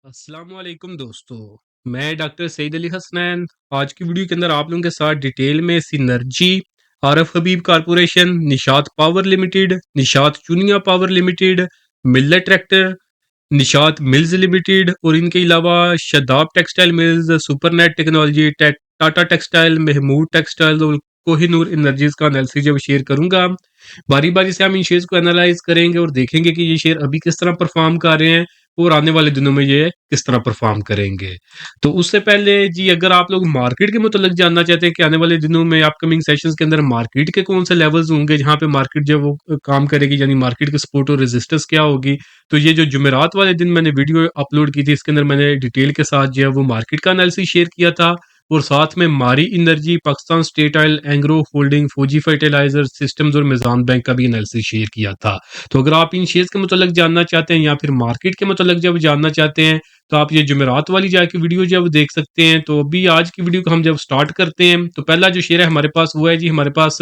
अस्सलाम वालेकुम दोस्तों। मैं डॉक्टर सईद अली हसनैन आज की वीडियो के अंदर आप लोगों के साथ डिटेल में Synergy, Arif Habib corporation, Nishat power limited, Nishat Chunian power limited, Millat tractor, Nishat mills limited और इनके अलावा Shadab textile mills, Supernet technology, Tata textile, Mahmood textile और कोहिनूर एनर्जीज का एनालिसिस जब शेयर करूंगा। बारी बारी से हम इन शेयर्स को एनालाइज करेंगे और देखेंगे कि ये शेयर अभी किस तरह परफॉर्म कर रहे हैं और आने वाले दिनों में ये किस तरह परफॉर्म करेंगे। तो उससे पहले जी, अगर आप लोग मार्केट के मुतल्लिक जानना चाहते हैं कि आने वाले दिनों में अपकमिंग सेशंस के अंदर मार्केट के कौन से लेवल्स होंगे जहां पे मार्केट जो वो काम करेगी, यानी मार्केट की सपोर्ट और रेजिस्टेंस क्या होगी, तो ये जो जुमेरात वाले दिन मैंने वीडियो अपलोड की थी इसके अंदर मैंने डिटेल के साथ जो है वो मार्केट का एनालिसिस शेयर किया था और साथ में मारी energy, Pakistan state oil, Engro holding, फौजी फर्टिलाइजर सिस्टम्स और मिजान बैंक का भी एनालिसिस शेयर किया था। तो अगर आप इन शेयर्स के मुतल्लिक जानना चाहते हैं या फिर मार्केट के मुतल्लिक जब जानना चाहते हैं तो आप ये जुमेरात वाली जाके वीडियो जब देख सकते हैं। तो अभी आज की वीडियो को हम जब स्टार्ट करते हैं तो पहला जो शेयर है हमारे पास वो है जी, हमारे पास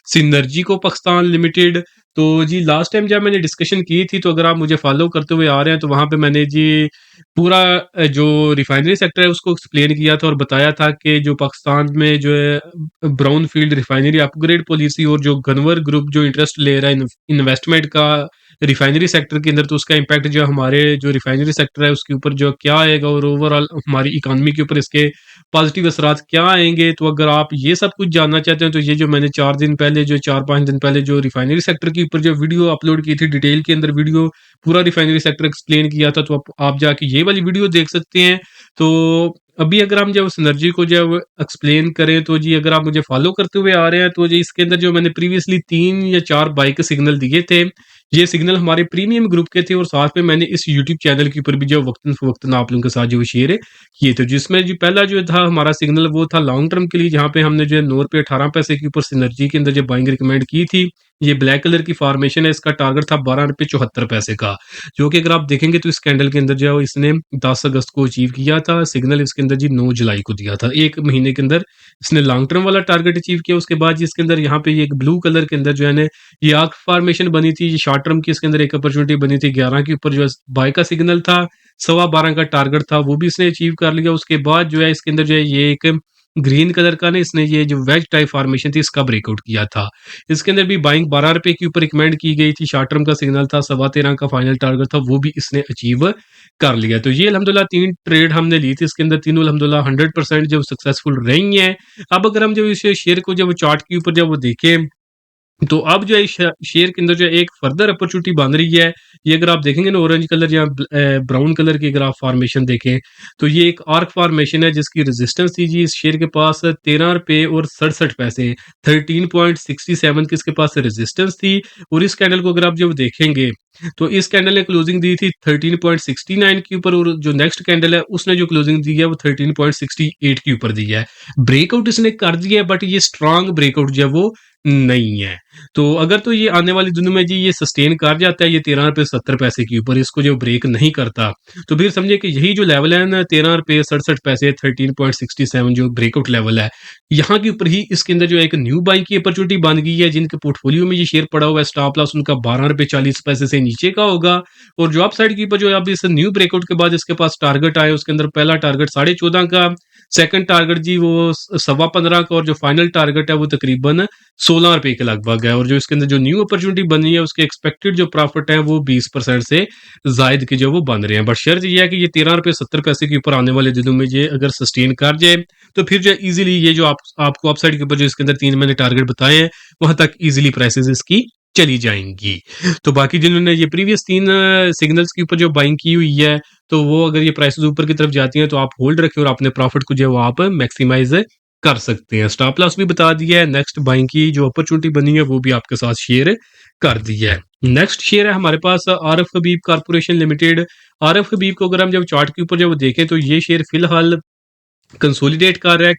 सिनर्जी को पाकिस्तान लिमिटेड। तो जी लास्ट टाइम जब मैंने डिस्कशन की थी, तो अगर आप मुझे फॉलो करते हुए आ रहे हैं तो वहां पे मैंने जी पूरा जो रिफाइनरी सेक्टर है उसको एक्सप्लेन किया था और बताया था कि जो पाकिस्तान में जो है brown field refinery upgrade policy और जो गनवर ग्रुप जो इंटरेस्ट ले रहा है इन्वेस्टमेंट का रिफाइनरी सेक्टर के अंदर, तो उसका इम्पैक्ट जो हमारे जो रिफाइनरी सेक्टर है उसके ऊपर जो क्या आएगा और ओवरऑल हमारी इकोनॉमी के ऊपर इसके पॉजिटिव असरात क्या आएंगे। तो अगर आप ये सब कुछ जानना चाहते हैं तो ये जो मैंने 4 दिन पहले, जो 4-5 दिन पहले जो रिफाइनरी सेक्टर के ऊपर जो वीडियो अपलोड की थी, डिटेल के अंदर वीडियो पूरा रिफाइनरी सेक्टर एक्सप्लेन किया था, तो आप जाके ये वाली वीडियो देख सकते हैं। तो अभी अगर हम जब सिनर्जी को जब एक्सप्लेन करें तो जी, अगर आप मुझे फॉलो करते हुए आ रहे हैं तो जी इसके अंदर जो मैंने प्रीवियसली 3 या 4 बाई के सिग्नल दिए थे, ये सिग्नल हमारे प्रीमियम ग्रुप के थे और साथ में मैंने इस यूट्यूब चैनल के ऊपर भी जो वक्तन फवक्तन आप लोगों के साथ जो शेयर किए थे, जिसमें जो पहला जो था हमारा सिग्नल वो था लॉन्ग टर्म के लिए, जहाँ पे हमने जो है 9 रुपये 18 पैसे के ऊपर सिनर्जी के अंदर जो बाइंग रिकमेंड की थी। ये ब्लैक कलर की फॉर्मेशन है, इसका टारगेट था 12 रुपये 74 पैसे का, जो कि अगर आप देखेंगे तो इस कैंडल के अंदर जो है वो इसने 10 अगस्त को अचीव किया था। सिग्नल इसके अंदर जी 9 जुलाई को दिया था, एक महीने के अंदर इसने लॉन्ग टर्म वाला टारगेट अचीव किया। उसके बाद जी इसके अंदर यहाँ पे ये एक ब्लू कलर के अंदर जो है ना ये आर्क फॉर्मेशन बनी थी, ये शॉर्ट टर्म की इसके अंदर एक अपॉर्चुनिटी बनी थी 11 के ऊपर, जो बाय का सिग्नल था, 12.15 का टारगेट था, वो भी इसने अचीव कर लिया। उसके बाद जो है इसके अंदर जो है ये एक ग्रीन कलर का ना इसने ये जो वेज टाइप फॉर्मेशन थी इसका ब्रेकआउट किया था। इसके अंदर भी बाइंग 12 रुपए के ऊपर रिकमेंड की गई थी, शॉर्ट टर्म का सिग्नल था, 13.15 का फाइनल टारगेट था, वो भी इसने अचीव कर लिया। तो ये अल्हम्दुलिल्लाह 3 ट्रेड हमने ली थी, इसके अंदर तीनों अल्हम्दुलिल्लाह 100% जो सक्सेसफुल रही हैं। अब अगर हम जब इस शेयर को जब चार्ट के ऊपर जब वो देखें तो अब जो है शेयर के अंदर जो है एक फर्दर अपॉर्चुनिटी बन रही है। ये अगर आप देखेंगे ना ऑरेंज कलर या ब्राउन कलर की अगर आप फॉर्मेशन देखें तो ये एक आर्क फॉर्मेशन है जिसकी रेजिस्टेंस थी जी इस शेयर के पास 13 रुपये और 67 पैसे, 13.67 की इसके पास रेजिस्टेंस थी। और इस कैंडल को अगर आप जब देखेंगे तो इस कैंडल ने क्लोजिंग दी थी 13.69 के ऊपर और जो नेक्स्ट कैंडल है उसने जो क्लोजिंग दी है वो 13.68 के ऊपर दी है। ब्रेकआउट इसने कर दिया है बट ये स्ट्रांग ब्रेकआउट जो है वो नहीं है। तो अगर तो ये आने वाली दिनों में जी ये सस्टेन कर जाता है ये 13 रुपये 70 पैसे के ऊपर, इसको जो ब्रेक नहीं करता, तो फिर समझिए कि यही जो लेवल है ना 13 रुपये 67 पैसे, 13.67 जो ब्रेकआउट लेवल है, यहाँ के ऊपर ही इसके अंदर जो एक न्यू बाइंग की अपॉर्चुनिटी बन गई है। जिनके पोर्टफोलियो में ये शेयर पड़ा हुआ है स्टॉप लॉस उनका 12 रुपये 40 पैसे से नीचे का होगा। और जो अप साइड के ऊपर जो अब इस न्यू ब्रेकआउट के बाद इसके पास टारगेट आए, उसके अंदर पहला टारगेट 14.5 का, सेकंड टारगेट जी वो 15.25 का और जो फाइनल टारगेट है वो तकरीबन 16 रुपए के लगभग है। और जो इसके अंदर जो न्यू अपॉर्चुनिटी बनी है उसके एक्सपेक्टेड जो प्रॉफिट है वो 20% से जायद के जो वो बन रहे हैं। बट शर्त ये है कि ये 13 रुपये 70 पैसे के ऊपर आने वाले दिनों में ये अगर सस्टेन कर जाए तो फिर जो इजीली ये जो आपको अपसाइड के ऊपर जो इसके अंदर 3 मैंने टारगेट बताए हैं वहां तक इजीली प्राइसेस इसकी चली जाएंगी। तो बाकी जिन्होंने ये प्रीवियस 3 सिग्नल्स के ऊपर जो बाइंग की हुई है तो वो अगर ये प्राइसेस ऊपर की तरफ जाती हैं तो आप होल्ड रखें और अपने प्रॉफिट को जो है वो आप मैक्सिमाइज कर सकते हैं। स्टॉप लॉस भी बता दिया है, नेक्स्ट बाइंग की जो अपॉर्चुनिटी बनी है वो भी आपके साथ शेयर कर दी है। नेक्स्ट शेयर है हमारे पास आरफ हबीब कारपोरेशन लिमिटेड। आरफ हबीब को अगर हम जब चार्ट के ऊपर जब देखें तो ये शेयर फिलहाल कंसोलिडेट कर रहा है।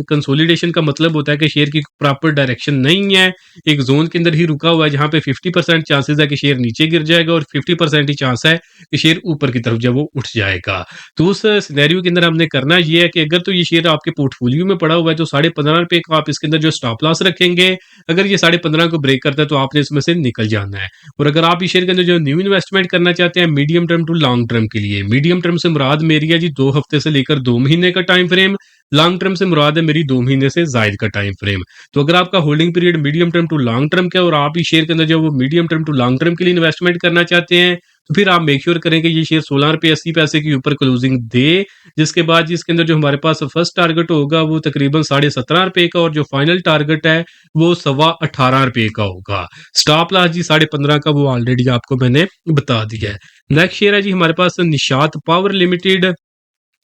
कंसोलिडेशन का मतलब होता है कि शेयर की प्रॉपर डायरेक्शन नहीं है, एक जोन के अंदर ही रुका हुआ है जहां पे 50% चांसेस है कि शेयर नीचे गिर जाएगा और 50% ही चांस है कि शेयर ऊपर की तरफ जब वो उठ जाएगा। तो उस सिनेरियो के अंदर हमने करना ये है कि अगर तो ये शेयर आपके पोर्टफोलियो में पड़ा हुआ है तो 15.5 रुपए का आप इसके अंदर जो स्टॉप लॉस रखेंगे। अगर ये 15.5 को ब्रेक करता है तो आपने इसमें से निकल जाना है। और अगर आप इस शेयर के अंदर जो न्यू इन्वेस्टमेंट करना चाहते हैं medium term to long term के लिए, मीडियम टर्म से मुराद मेरी है जी 2 हफ्ते से लेकर 2 महीने का टाइम फ्रेम, लॉन्ग टर्म से मुराद है मेरी 2 महीने से जायद का टाइम फ्रेम। तो अगर आपका holding period medium term to long term का है और आप इस शेयर के अंदर जो वो medium term to long term के लिए इन्वेस्टमेंट करना चाहते हैं, तो फिर आप मेक श्योर करें कि ये शेयर 16 रुपये 80 पैसे के ऊपर क्लोजिंग दे। जिसके बाद जिसके अंदर जो हमारे पास फर्स्ट टारगेट होगा वो तकरीबन 17.5 रुपए का और जो फाइनल टारगेट है वो 18.25 रुपए का होगा। स्टॉप लॉस जी 15.5 का वो ऑलरेडी आपको मैंने बता दिया है। नेक्स्ट शेयर है जी हमारे पास निशात पावर लिमिटेड।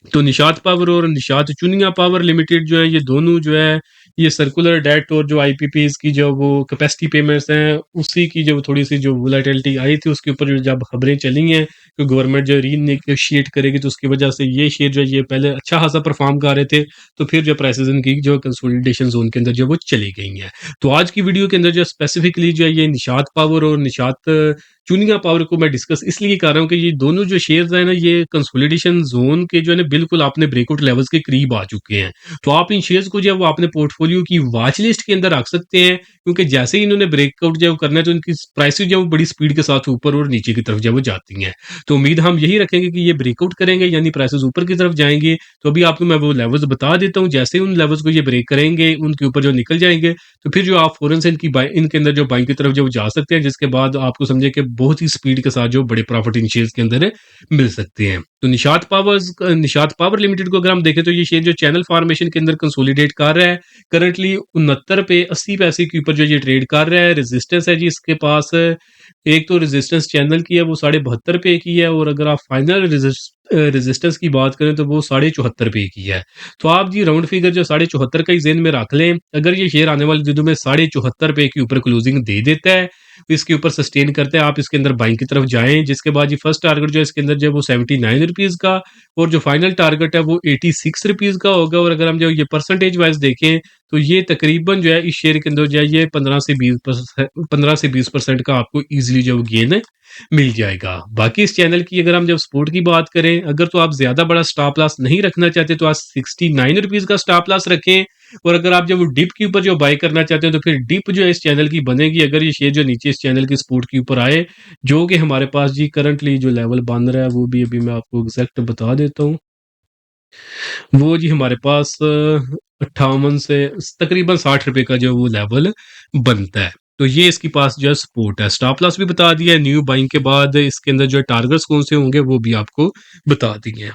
तो निशात पावर और निशात चुनिया पावर लिमिटेड जो है ये दोनों जो है ये सर्कुलर डेट और जो आईपीपीज की जो वो कैपेसिटी पेमेंट्स हैं उसी की जो थोड़ी सी जो वोलेटिलिटी आई थी उसके ऊपर जो जब खबरें चली हैं कि गवर्नमेंट जो रीनेगोशिएट करेगी तो उसकी वजह से ये शेयर जो है ये पहले अच्छा खासा परफॉर्म कर रहे थे। तो फिर जो प्राइसेस इनकी जो कंसोलिडेशन जोन के अंदर जो वो चली गई हैं। तो आज की वीडियो के अंदर जो स्पेसिफिकली जो है ये निशात पावर और निशात चुनिया पावर को मैं डिस्कस इसलिए कर रहा हूँ कि ये दोनों जो शेयर्स हैं ना ये कंसोलिडेशन जोन के जो है ना बिल्कुल आपने ब्रेकआउट लेवल्स के करीब आ चुके हैं। तो आप इन शेयर्स को जो है वो अपने पोर्टफोलियो की वॉच लिस्ट के अंदर रख सकते हैं क्योंकि जैसे ही इन्होंने ब्रेकआउट जो है वो करना है तो इनकी प्राइसेस जो है वो बड़ी स्पीड के साथ ऊपर और नीचे की तरफ जो है वो जाती हैं। तो उम्मीद हम यही रखेंगे कि ये ब्रेकआउट करेंगे यानी प्राइसेस ऊपर की तरफ जाएंगे। तो अभी आपको मैं वो लेवल्स बता देता हूँ, जैसे ही उन लेवल्स को ये ब्रेक करेंगे उनके ऊपर जो निकल जाएंगे तो फिर जो आप फौरन से इनके अंदर जो बाइंग की तरफ जो जा सकते हैं जिसके बाद आपको समझे कि बहुत ही स्पीड के साथ जो बड़े प्रॉफिट इन शेयर्स के अंदर मिल सकते हैं। तो निशात पावर लिमिटेड को अगर हम देखें तो ये शेयर जो चैनल फॉर्मेशन के अंदर कंसोलिडेट कर रहा है करंटली 69 रुपए 80 पैसे के ऊपर जो ये ट्रेड कर रहा है। रेजिस्टेंस है जी इसके पास, एक तो रेजिस्टेंस चैनल की है वो 72.5 रुपए की है और अगर आप फाइनल रेजिस्टेंस की बात करें तो वो 74.5 रुपए की है। तो आप जी राउंड फिगर जो 74.5 का ही जेन में रख लें। अगर ये शेयर आने वाले दिनों में 74.5 रुपए के ऊपर क्लोजिंग दे देता है तो इसके ऊपर सस्टेन करते हैं आप इसके अंदर बाइंग की तरफ जाएं। जिसके बाद ये फर्स्ट टारगेट जो है इसके अंदर जो है वो 79 रुपीज का और जो फाइनल टारगेट है वो 86 रुपीज का होगा। और अगर हम जो ये परसेंटेज वाइज देखें तो ये तकरीबन जो है इस शेयर के अंदर जो है ये 15 से 20% का आपको इजीली जो गेन मिल जाएगा। बाकी इस चैनल की अगर हम जब सपोर्ट की बात करें, अगर तो आप ज्यादा बड़ा स्टॉप लॉस नहीं रखना चाहते तो आप 69 रुपीज का स्टॉप लॉस रखें। और अगर आप जब वो डिप के ऊपर जो बाय करना चाहते हैं तो फिर डिप जो है इस चैनल की बनेगी अगर ये शेयर जो नीचे इस चैनल की सपोर्ट के ऊपर आए, जो कि हमारे पास जी करंटली जो लेवल बन रहा है वो भी अभी मैं आपको एग्जैक्ट बता देता हूँ। वो जी हमारे पास 58 से तकरीबन 60 रुपए का जो वो लेवल बनता है। तो ये इसके पास जो है सपोर्ट है। स्टॉप लॉस भी बता दिया है, न्यू बाइंग के बाद इसके अंदर जो टारगेट्स कौन से होंगे वो भी आपको बता दिए हैं।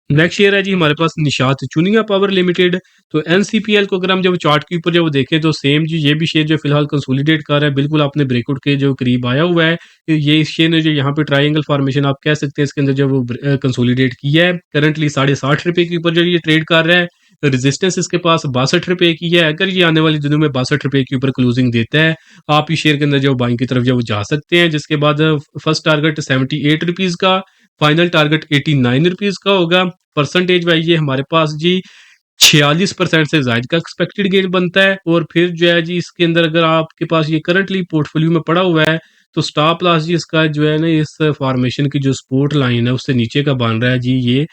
नेक्स्ट शेयर है जी हमारे पास निशात चुनिया पावर लिमिटेड। तो एनसीपीएल को अगर हम जब चार्ट के ऊपर जब देखें तो सेम जी ये भी शेयर जो फिलहाल कंसोलिडेट कर रहा है, बिल्कुल आपने ब्रेकआउट के जो करीब आया हुआ है। ये इस शेयर ने जो यहाँ पे ट्रायंगल फॉर्मेशन आप कह सकते हैं इसके अंदर जो वो कंसोलिडेट किया है करंटली 60.5 रुपए के ऊपर जो ये ट्रेड कर रहा है। रेजिस्टेंस इसके पास 62 रुपए की है। अगर ये आने वाले दिनों में 62 रुपए के ऊपर क्लोजिंग देता है आप इस शेयर के अंदर जो बाइंग की तरफ जो जा सकते हैं। जिसके बाद फर्स्ट टारगेट 78 रुपीज का, फाइनल टारगेट 89 रुपीज का होगा। परसेंटेज वाइज ये हमारे पास जी 46% से ज्यादा का एक्सपेक्टेड गेन बनता है। और फिर जो है जी इसके अंदर अगर आपके पास ये करंटली पोर्टफोलियो में पड़ा हुआ है तो स्टॉप लॉस जी इसका जो है ना इस फॉर्मेशन की जो सपोर्ट लाइन है उससे नीचे का बन रहा है जी ये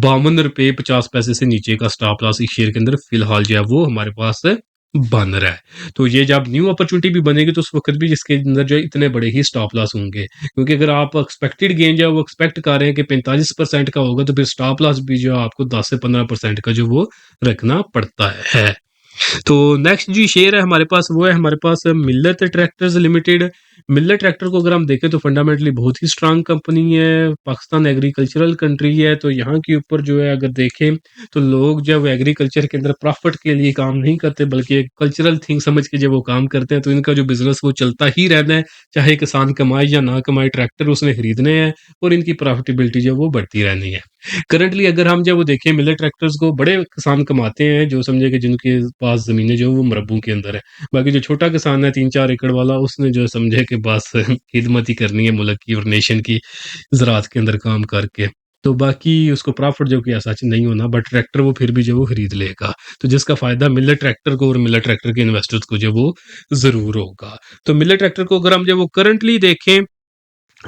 52 रुपए 50 पैसे से नीचे का स्टॉप लॉस इस शेयर के अंदर फिलहाल जो है वो हमारे पास बन रहा है। तो ये जब न्यू अपॉर्चुनिटी भी बनेगी तो उस वक्त भी इसके अंदर जो है इतने बड़े ही स्टॉप लॉस होंगे क्योंकि अगर आप एक्सपेक्टेड गेन जो है वो एक्सपेक्ट कर रहे हैं कि 45% का होगा तो फिर स्टॉप लॉस भी जो है आपको 10 से 15% का जो वो रखना पड़ता है। तो नेक्स्ट जो शेयर है हमारे पास वो है हमारे पास मिल्लत ट्रैक्टर्स लिमिटेड। मिल्लत ट्रैक्टर को अगर हम देखें तो फंडामेंटली बहुत ही स्ट्रांग कंपनी है, पाकिस्तान एग्रीकल्चरल कंट्री है। तो यहाँ के ऊपर जो है अगर देखें तो लोग जो वो एग्रीकल्चर के अंदर प्रॉफिट के लिए काम नहीं करते बल्कि एक कल्चरल थिंग समझ के जब वो काम करते हैं तो इनका जो बिजनेस वो चलता ही रहना है, चाहे किसान कमाए या ना कमाए ट्रैक्टर उसने खरीदने हैं और इनकी प्रॉफिटेबिलिटी जो वो बढ़ती रहनी है। करंटली अगर हम जब वो देखें मिलेट ट्रैक्टर्स को बड़े किसान कमाते हैं जो समझे कि जिनके पास जमीनें जो वो मरबों के अंदर है। बाकी जो छोटा किसान है 3-4 एकड़ वाला उसने जो समझे कि बस खिदमत ही करनी है मुल्क की और नेशन की ज़राअत के अंदर काम करके। तो बाकी उसको प्रॉफिट जो कि ऐसा नहीं होना, बट ट्रैक्टर वो फिर भी जो वो खरीद लेगा। तो जिसका फ़ायदा मिलर ट्रैक्टर को और मिलर ट्रैक्टर के इन्वेस्टर्स को जो वो ज़रूर होगा। तो मिलर ट्रैक्टर को अगर हम जो वो करंटली देखें,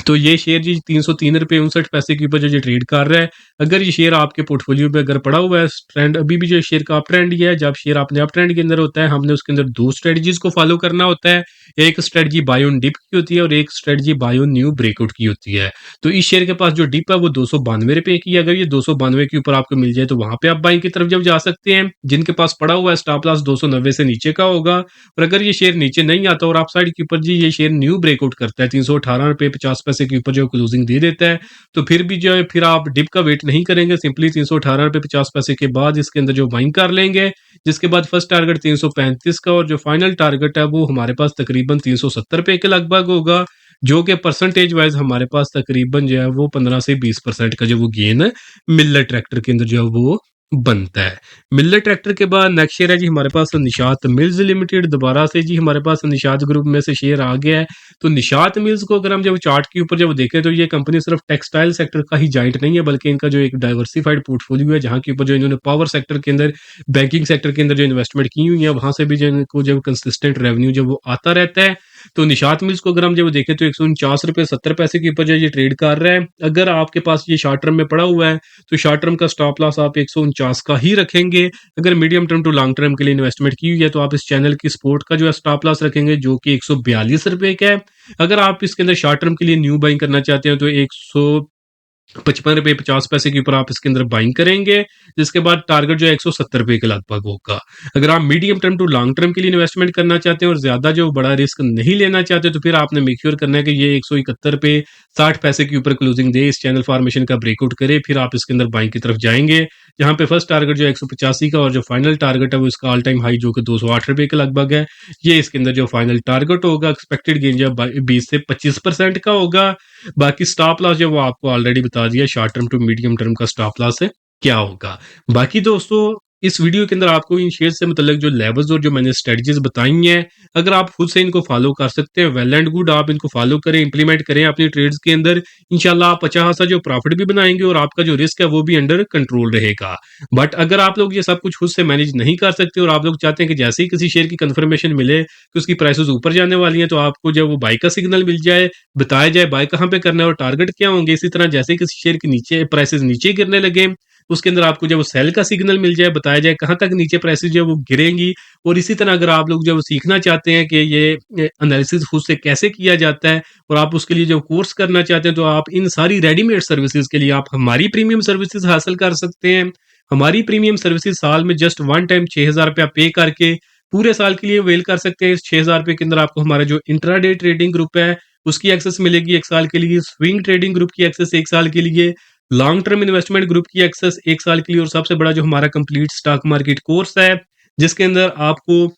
तो ये शेयर जी ₹303.59 के ऊपर जो ट्रेड कर रहा है। अगर ये शेयर आपके पोर्टफोलियो पे अगर पड़ा हुआ है, ट्रेंड अभी भी जो शेयर का अप ट्रेंड ही है। जब शेयर अपने अप ट्रेंड के अंदर होता है, हमने उसके अंदर 2 स्ट्रेटजीज़ को फॉलो करना होता है। एक स्ट्रेटजी बाय ऑन डिप की होती है और एक strategy buy on new breakout की होती है। तो इस शेयर के पास जो डिप है वो ₹292 की है। अगर ये 292 के ऊपर आपको मिल जाए तो वहाँ पे आप बाइंग की तरफ जब जा सकते हैं। जिनके पास पड़ा हुआ है स्टॉप लॉस 290 से नीचे का होगा। और अगर ये शेयर नीचे नहीं आता और अपसाइड के ऊपर जी ये शेयर न्यू ब्रेकआउट करता है, ₹318.50 के ऊपर जो क्लोजिंग दे देता है, तो फिर भी जो है फिर आप डिप का वेट नहीं करेंगे, सिंपली ₹318.50 के बाद इसके अंदर जो बाइंग कर लेंगे। जिसके बाद फर्स्ट टारगेट 335 का और जो फाइनल टारगेट है वो हमारे पास तकरीबन ₹370 के लगभग होगा, जो कि परसेंटेज वाइज हमारे पास तकरीबन जो है वो 15 से 20% का जो वो गेन मिलर ट्रैक्टर के अंदर जो है वो बनता है। मिलर ट्रैक्टर के बाद नेक्स्ट शेयर है जी हमारे पास निशात मिल्स लिमिटेड। दोबारा से जी हमारे पास निशात ग्रुप में से शेयर आ गया है। तो निशात मिल्स को अगर हम जब चार्ट के ऊपर जब देखें तो ये कंपनी सिर्फ टेक्सटाइल सेक्टर का ही जाइंट नहीं है, बल्कि इनका जो एक डाइवर्सिफाइड पोर्टफोलियो है, जहाँ के ऊपर जो इन्होंने पावर सेक्टर के अंदर, बैंकिंग सेक्टर के अंदर जो इन्वेस्टमेंट की हुई है, वहां से भी जो इनको जब कंसिस्टेंट रेवेन्यू जब वो आता रहता है। तो निशात मिल्स को अगर हम जब देखें तो ₹149.70 के ऊपर जो ये ट्रेड कर रहा है। अगर आपके पास ये शॉर्ट टर्म में पड़ा हुआ है तो शॉर्ट टर्म का स्टॉप लॉस आप 149 का ही रखेंगे। अगर medium term to long term के लिए इन्वेस्टमेंट की हुई है तो आप इस चैनल की सपोर्ट का जो है स्टॉप लॉस रखेंगे, जो कि ₹142 का है। अगर आप इसके अंदर शॉर्ट टर्म के लिए न्यू बाइंग करना चाहते हैं तो 155.50 के ऊपर आप इसके अंदर बाइंग करेंगे। जिसके बाद टारगेट जो है ₹170 के लगभग होगा। अगर आप medium term to long term के लिए इन्वेस्टमेंट करना चाहते हैं और ज्यादा जो बड़ा रिस्क नहीं लेना चाहते, तो फिर आपने मेक श्योर करना है कि ये 171.60 के ऊपर क्लोजिंग दे, इस चैनल फॉर्मेशन का ब्रेकआउट करे, फिर आप इसके अंदर बाइंग की तरफ जाएंगे। जहां पे फर्स्ट टारगेट जो है 185 का और जो फाइनल टारगेट है वो इसका ऑल टाइम हाई जो कि ₹208 के लगभग है। ये इसके अंदर जो फाइनल टारगेट होगा, एक्सपेक्टेड गेन जो 20 से 25% का होगा। बाकी स्टॉप लॉस जो वो आपको ऑलरेडी बता दिया, short term to medium term का स्टॉप लॉस है क्या होगा। बाकी दोस्तों इस वीडियो के अंदर आपको इन शेयर से मतलब जो लेवल्स और जो मैंने स्ट्रेटजीज बताई हैं, अगर आप खुद से इनको फॉलो कर सकते हैं, वेल एंड गुड, आप इनको फॉलो करें, इंप्लीमेंट करें अपनी ट्रेड्स के अंदर। इंशाल्लाह आप अच्छा खासा जो प्रॉफिट भी बनाएंगे और आपका जो रिस्क है वो भी अंडर कंट्रोल रहेगा। बट अगर आप लोग ये सब कुछ खुद से मैनेज नहीं कर सकते और आप लोग चाहते हैं कि जैसे ही किसी शेयर की कंफर्मेशन मिले कि उसकी प्राइसेस ऊपर जाने वाली हैं, तो आपको जब वो बाई का सिग्नल मिल जाए, बताया जाए बाय कहाँ पे करना है और टारगेट क्या होंगे। इसी तरह जैसे ही किसी शेयर के नीचे प्राइसेस नीचे गिरने लगे, उसके अंदर आपको जब सेल का सिग्नल मिल जाए, बताया जाए कहाँ तक नीचे प्राइसेस जो है वो गिरेंगी। और इसी तरह अगर आप लोग जब सीखना चाहते हैं कि ये एनालिसिस खुद से कैसे किया जाता है और आप उसके लिए जो कोर्स करना चाहते हैं, तो आप इन सारी रेडीमेड सर्विसेज के लिए आप हमारी प्रीमियम सर्विसेज हासिल कर सकते हैं। हमारी प्रीमियम सर्विसेज साल में जस्ट वन टाइम ₹6000 पे करके पूरे साल के लिए वेल कर सकते हैं। इस ₹6000 के अंदर आपको हमारा जो इंट्राडे ट्रेडिंग ग्रुप है उसकी एक्सेस मिलेगी 1 साल के लिए, स्विंग ट्रेडिंग ग्रुप की एक्सेस 1 साल के लिए, लॉन्ग टर्म इन्वेस्टमेंट ग्रुप की एक्सेस 1 साल के लिए, और सबसे बड़ा जो हमारा कंप्लीट स्टॉक मार्केट कोर्स है, जिसके अंदर आपको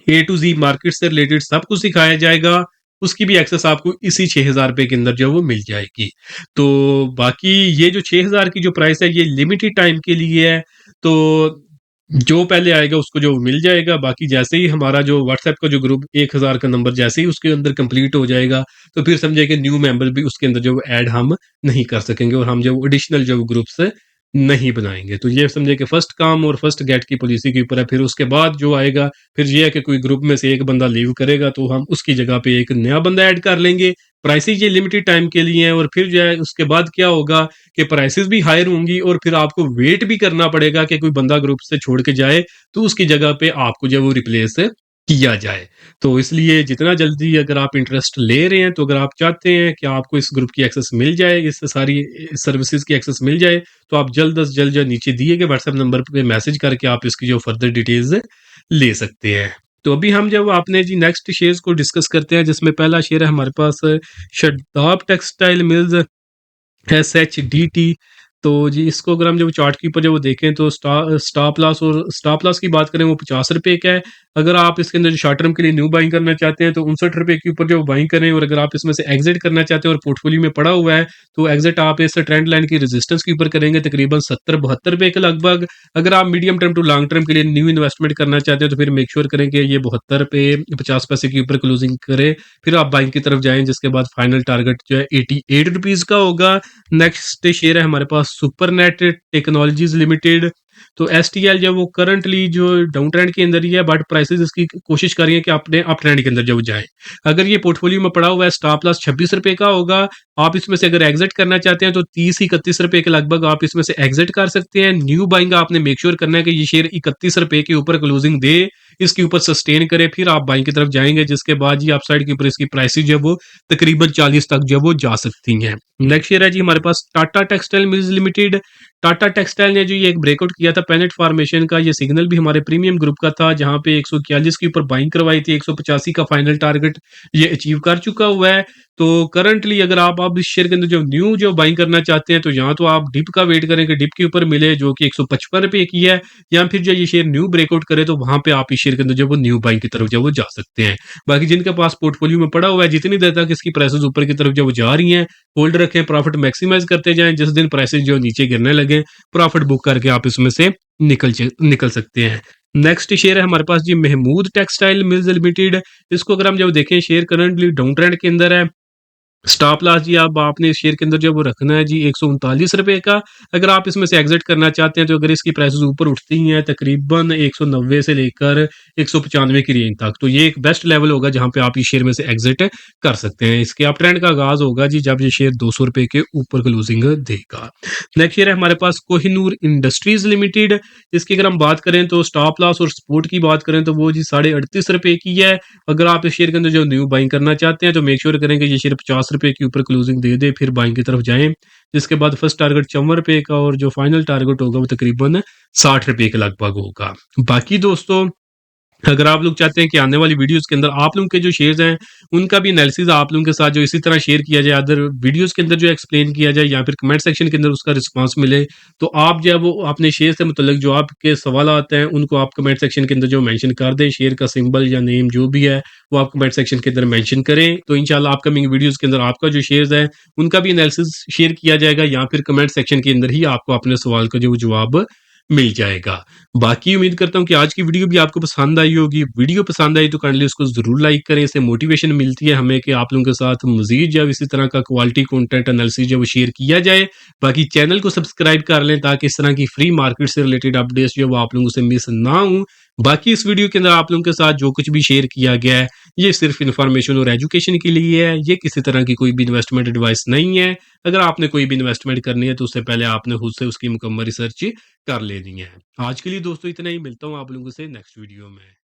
ए टू जी मार्केट से रिलेटेड सब कुछ सिखाया जाएगा। उसकी भी एक्सेस आपको इसी ₹6000 के अंदर जो है वो मिल जाएगी। तो बाकी ये जो 6000 की जो प्राइस है ये लिमिटेड टाइम के लिए है। तो जो पहले आएगा उसको जो मिल जाएगा। बाकी जैसे ही हमारा जो व्हाट्सएप का जो ग्रुप 1000 का नंबर जैसे ही उसके अंदर कंप्लीट हो जाएगा, तो फिर समझे कि न्यू मेंबर भी उसके अंदर जो ऐड हम नहीं कर सकेंगे और हम जो एडिशनल जो ग्रुप्स नहीं बनाएंगे। तो ये समझे कि फर्स्ट काम और फर्स्ट गेट की पॉलिसी के ऊपर है। फिर उसके बाद जो आएगा, फिर ये है कि कोई ग्रुप में से एक बंदा लीव करेगा तो हम उसकी जगह पे एक नया बंदा ऐड कर लेंगे। प्राइसेज ये लिमिटेड टाइम के लिए हैं और फिर जो है उसके बाद क्या होगा कि प्राइसेस भी हायर होंगी और फिर आपको वेट भी करना पड़ेगा कि कोई बंदा ग्रुप से छोड़ के जाए तो उसकी जगह पे आपको जो वो रिप्लेस किया जाए। तो इसलिए जितना जल्दी अगर आप इंटरेस्ट ले रहे हैं, तो अगर आप चाहते हैं कि आपको इस ग्रुप की एक्सेस मिल जाए, इस सारी सर्विसेज की एक्सेस मिल जाए, तो आप जल्द अज जल्द जो नीचे दिए गए व्हाट्सएप नंबर पे मैसेज करके आप इसकी जो फर्दर डिटेल्स ले सकते हैं। तो अभी हम जब आपने जी नेक्स्ट शेयर्स को डिस्कस करते हैं, जिसमें पहला शेयर है हमारे पास शदाब टेक्सटाइल मिल्स SHDT। तो जी इसको अगर हम जब चार्ट के ऊपर जब वो देखें तो स्टॉप लॉस और स्टॉप लॉस की बात करें वो ₹50 का है। अगर आप इसके अंदर जो शॉर्ट टर्म के लिए न्यू बाइंग करना चाहते हैं तो ₹59 के ऊपर जो बाइंग करें, और अगर आप इसमें से एग्जिट करना चाहते हैं और पोर्टफोलियो में पड़ा हुआ है तो एग्जिट आप इस ट्रेंड लाइन की रेजिस्टेंस के ऊपर करेंगे तकरीबन ₹70-72 के लगभग। अगर आप medium term to long term के लिए न्यू इन्वेस्टमेंट करना चाहते हैं तो फिर मेक श्योर करें कि ये 72 पे 50 पैसे के ऊपर क्लोजिंग करे, फिर आप बाइंग की तरफ जाएं, जिसके बाद फाइनल टारगेट जो है ₹88 का होगा। नेक्स्ट शेयर है हमारे पास सुपरनेट टेक्नोलॉजीज लिमिटेड। तो एसटीएल जो वो करंटली जो डाउन ट्रेंड के अंदर ही है, बट प्राइसेस इसकी कोशिश कर रही है कि अपने अप ट्रेंड के अंदर जब जाए। अगर ये पोर्टफोलियो में पड़ा हुआ है स्टॉप लॉस ₹26 का होगा। आप इसमें से अगर एग्जिट करना चाहते हैं तो 30-31 के लगभग आप इसमें से एग्जिट कर सकते हैं। न्यू बाइंग आपने मेक श्योर करना है कि ये शेयर ₹31 के ऊपर क्लोजिंग दे, इसके ऊपर सस्टेन करे, फिर आप बाइंग की तरफ जाएंगे, जिसके बाद ये अपसाइड के ऊपर इसकी प्राइसेस जो है वो तकरीबन 40 तक जो है वो जा सकती हैं। नेक्स्ट शेयर है जी हमारे पास Tata textile mills limited. Tata textile ने जो ये एक ब्रेकआउट किया था पैनेट फॉर्मेशन का, ये सिग्नल भी हमारे प्रीमियम ग्रुप का था, जहां पे 141 के ऊपर बाइंग करवाई थी। 185 का फाइनल टारगेट ये अचीव कर चुका हुआ है। तो करंटली अगर आप इस शेयर के अंदर जो न्यू जो बाइंग करना चाहते हैं तो यहाँ तो आप डिप का वेट करें कि डिप के ऊपर मिले जो कि ₹155 की है, या फिर जो ये शेयर न्यू ब्रेकआउट करे तो वहां पे आप इस शेयर के अंदर जो वो न्यू बाइंग की तरफ जो वो जा सकते हैं। बाकी जिनके पास पोर्टफोलियो में पड़ा हुआ है, जितनी देर तक इसकी प्राइसेस ऊपर की तरफ जो वो जा रही हैं, होल्ड रखें, प्रॉफिट मैक्सिमाइज करते जाएं। जिस दिन प्राइसेस जो नीचे गिरने लगे, प्रॉफिट बुक करके आप इसमें से निकल सकते हैं। नेक्स्ट शेयर है हमारे पास जी महमूद टेक्सटाइल मिल्स लिमिटेड। इसको अगर हम जब देखें, शेयर करंटली डाउन ट्रेंड के अंदर है। स्टॉप लॉस जी अब आपने इस शेयर के अंदर जो वो रखना है जी ₹139 का। अगर आप इसमें से एग्जिट करना चाहते हैं तो अगर इसकी प्राइसेस ऊपर उठती हैं तकरीबन 190 से लेकर 195 की रेंज तक, तो ये एक बेस्ट लेवल होगा जहां पे आप इस शेयर में से एग्जिट कर सकते हैं। इसके अप ट्रेंड का आगाज होगा जी जब ये शेयर ₹200 के ऊपर क्लोजिंग देगा। नेक्स्ट शेयर है हमारे पास कोहिनूर इंडस्ट्रीज लिमिटेड। इसकी अगर हम बात करें तो स्टॉप लॉस और सपोर्ट की बात करें तो वो जी ₹38.5 की है। अगर आप इस शेयर के अंदर जो न्यू बाइंग करना चाहते हैं तो मेक श्योर करें कि ये शेयर ₹50 के ऊपर क्लोजिंग दे दे, फिर बाइंग की तरफ जाएं, जिसके बाद फर्स्ट टारगेट ₹54 का और जो फाइनल टारगेट होगा वो तकरीबन ₹60 के लगभग होगा। बाकी दोस्तों, अगर आप लोग चाहते हैं कि आने वाली वीडियोस के अंदर आप लोगों के जो शेयर्स हैं उनका भी एनालिसिस आप लोगों के साथ जो इसी तरह शेयर किया जाए, अदर वीडियोस के अंदर जो एक्सप्लेन किया जाए, या फिर कमेंट सेक्शन के अंदर उसका रिस्पांस मिले, तो आप जो है वो अपने शेयर से मुतल्लिक जो आपके सवाल आते हैं उनको आप कमेंट सेक्शन के अंदर जो मेंशन कर दें, शेयर का सिंबल या नेम जो भी है वो आप कमेंट सेक्शन के अंदर मेंशन करें। तो इंशाल्लाह अपकमिंग वीडियोस के अंदर आपका जो शेयर्स है उनका भी एनालिसिस शेयर किया जाएगा, या फिर कमेंट सेक्शन के अंदर ही आपको अपने सवाल का जो जवाब मिल जाएगा। बाकी उम्मीद करता हूँ कि आज की वीडियो भी आपको पसंद आई होगी। वीडियो पसंद आई तो काइंडली उसको ज़रूर लाइक करें, इससे मोटिवेशन मिलती है हमें कि आप लोगों के साथ मज़ीद जब इसी तरह का क्वालिटी कंटेंट एनालिसिस जो वो शेयर किया जाए। बाकी चैनल को सब्सक्राइब कर लें ताकि इस तरह की फ्री मार्केट से रिलेटेड अपडेट्स जो वो आप लोगों से मिस ना हों। बाकी इस वीडियो के अंदर आप लोगों के साथ जो कुछ भी शेयर किया गया है ये सिर्फ इन्फॉर्मेशन और एजुकेशन के लिए है, ये किसी तरह की कोई भी इन्वेस्टमेंट एडवाइस नहीं है। अगर आपने कोई भी इन्वेस्टमेंट करनी है तो उससे पहले आपने खुद से उसकी मुकम्मल रिसर्च कर लेनी है। आज के लिए दोस्तों इतना ही, मिलता हूँ आप लोगों से नेक्स्ट वीडियो में।